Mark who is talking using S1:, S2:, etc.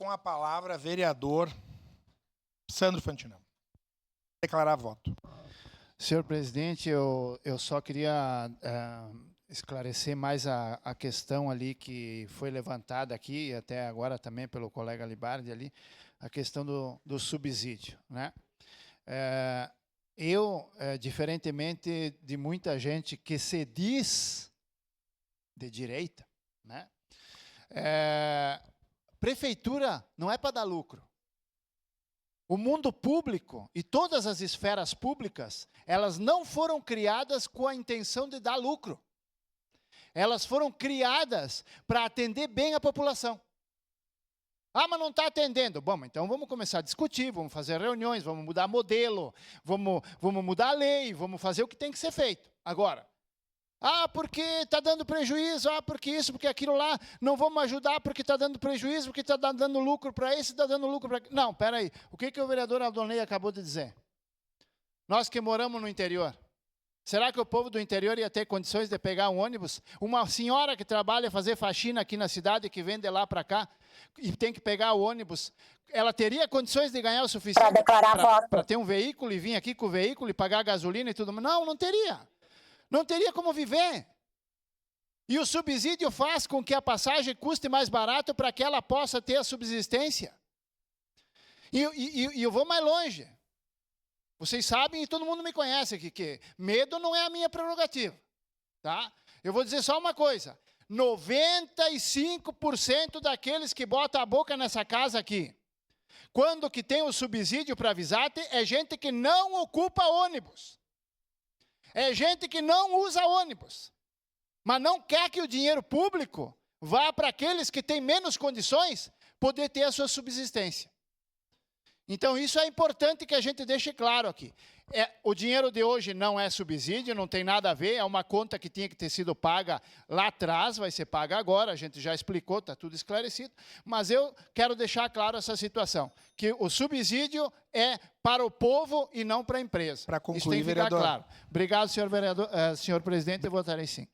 S1: Com a palavra, vereador Sandro Fantinão. Declarar voto.
S2: Senhor presidente, eu só queria esclarecer mais a questão ali que foi levantada aqui, e até agora também pelo colega Libardi ali, a questão do subsídio, né? Diferentemente de muita gente que se diz de direita, né? Prefeitura não é para dar lucro. O mundo público e todas as esferas públicas, elas não foram criadas com a intenção de dar lucro. Elas foram criadas para atender bem a população. Ah, mas não está atendendo. Bom, então vamos começar a discutir, vamos fazer reuniões, vamos mudar modelo, vamos mudar a lei, vamos fazer o que tem que ser feito. Agora, porque está dando prejuízo, porque isso, porque aquilo lá, não vamos ajudar porque está dando prejuízo, porque está dando lucro para esse, está dando lucro para aquele. Não, espera aí. O que o vereador Aldonei acabou de dizer? Nós que moramos no interior, será que o povo do interior ia ter condições de pegar um ônibus? Uma senhora que trabalha fazer faxina aqui na cidade, que vem de lá para cá, e tem que pegar o ônibus, ela teria condições de ganhar o suficiente
S3: para declarar voto,
S2: para ter um veículo e vir aqui com o veículo e pagar gasolina e tudo mais? Não, não teria. Não teria como viver. E o subsídio faz com que a passagem custe mais barato para que ela possa ter a subsistência. E eu vou mais longe. Vocês sabem e todo mundo me conhece aqui que medo não é a minha prerrogativa. Tá? Eu vou dizer só uma coisa. 95% daqueles que botam a boca nessa casa aqui, quando que tem o subsídio para Visate, é gente que não ocupa ônibus. É gente que não usa ônibus, mas não quer que o dinheiro público vá para aqueles que têm menos condições poder ter a sua subsistência. Então, isso é importante que a gente deixe claro aqui. O dinheiro de hoje não é subsídio, não tem nada a ver, é uma conta que tinha que ter sido paga lá atrás, vai ser paga agora, a gente já explicou, está tudo esclarecido, mas eu quero deixar claro essa situação, que o subsídio é para o povo e não para a empresa.
S1: Para concluir,
S2: isso tem que ficar
S1: vereador.
S2: claro. Obrigado, senhor vereador, senhor presidente, eu votarei sim.